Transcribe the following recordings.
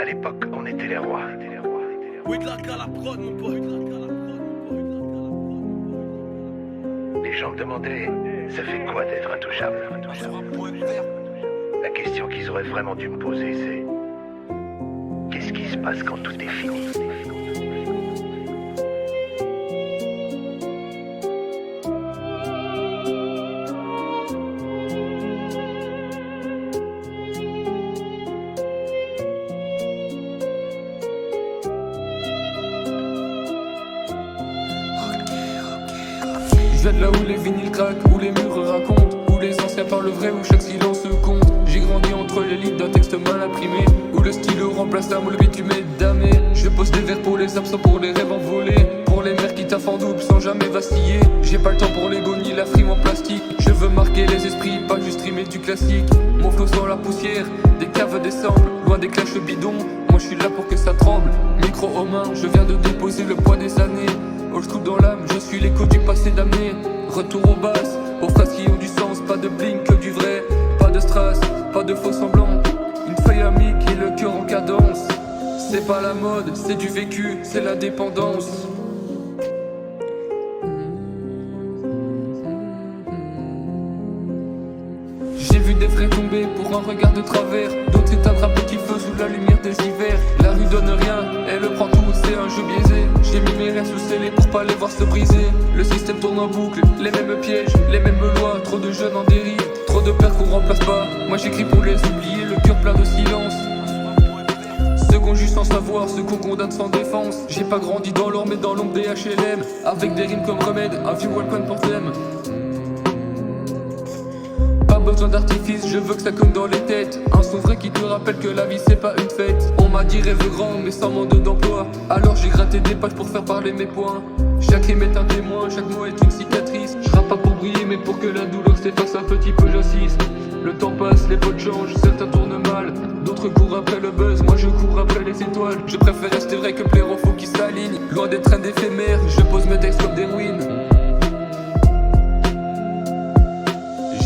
À l'époque, on était les rois. Les gens demandaient, ça fait quoi d'être intouchable? La question qu'ils auraient vraiment dû me poser, c'est qu'est-ce qui se passe quand tout est fini? Je viens de là où les vinyles craquent, où les murs racontent, où les anciens parlent vrai, où chaque silence compte. J'ai grandi entre les lignes d'un texte mal imprimé, où le stylo remplace la moule bitumée damé. Je pose des vers pour les absents, pour les rêves envolés, pour les mères qui taffent en double sans jamais vaciller. J'ai pas le temps pour l'ego ni la frime en plastique. Je veux marquer les esprits, pas juste rimer du classique. Mon flow sans la poussière, des caves, des samples, loin des clashs bidons. Moi je suis là pour que ça tremble, micro aux mains, je viens de déposer le poids des années. Old school dans l'âme, je suis l'écho du passé damné. Retour aux basses, aux phrases qui ont du sens. Pas de bling que du vrai, pas de strass, pas de faux semblants. Une feuille amique et le cœur en cadence. C'est pas la mode, c'est du vécu, c'est la dépendance. J'ai vu des frais tomber pour un regard de travers, d'autres s'éteindre à petit feu sous la lumière des hivers. La rue donne rien, elle prend tout, c'est un jeu biaisé. J'ai mis mes rêves sous scellés pour pas les voir se briser. Le système tourne en boucle, les mêmes pièges, les mêmes lois. Trop de jeunes en dérive, trop de pères qu'on remplace pas. Moi j'écris pour les oublier, le cœur plein de silence. Ceux qu'on juge sans savoir, ceux qu'on condamne sans défense. J'ai pas grandi dans l'or mais dans l'ombre des HLM. Avec des rimes comme remède, un vieux welcome pour thème. Pas besoin d'artifice, je veux que ça cogne dans les têtes. Un son vrai qui te rappelle que la vie c'est pas une fête. On m'a dit rêve grand mais sans manque d'emploi. Alors j'ai gratté des pages pour faire parler mes points. Chaque rime est un témoin, chaque mot est une cicatrice. Je rappe pas pour briller mais pour que la douleur s'efface un petit peu, j'assiste. Le temps passe, les potes changent, certains tournent mal, d'autres courent après le buzz, moi je cours après les étoiles. Je préfère rester vrai que plaire aux faux qui s'alignent. Loin des trains d'éphémères, je pose mes textes comme des ruines.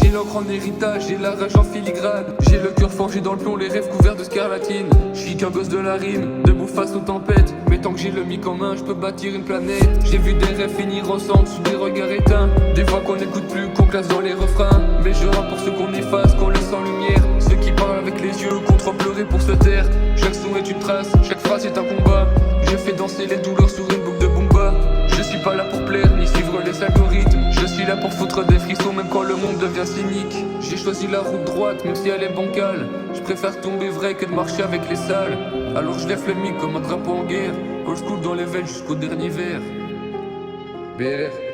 J'ai l'encre en héritage, j'ai la rage en filigrane. J'ai le cœur forgé dans le plomb, les rêves couverts de scarlatine. Je suis qu'un gosse de la rime, debout face aux tempêtes. Mais tant que j'ai le mic en main, je peux bâtir une planète. J'ai vu des rêves finir ensemble sous des regards éteints. Des voix qu'on n'écoute plus, qu'on classe dans les refrains. Mais je rappe pour ceux qu'on efface, qu'on laisse en lumière. Ceux qui parlent avec les yeux, contre pleurer pour se taire. Chaque son est une trace, chaque phrase est un combat. Je fais danser les douleurs sur une boucle de Boomba. Je suis pas là pour plaire, ni suivre les algorithmes. Je suis là pour foutre des frissons même quand le monde devient cynique. J'ai choisi la route droite même si elle est bancale. Je préfère tomber vrai que de marcher avec les sales. Alors je lève le mic comme un drapeau en guerre. Old school dans les veines jusqu'au dernier verre. BR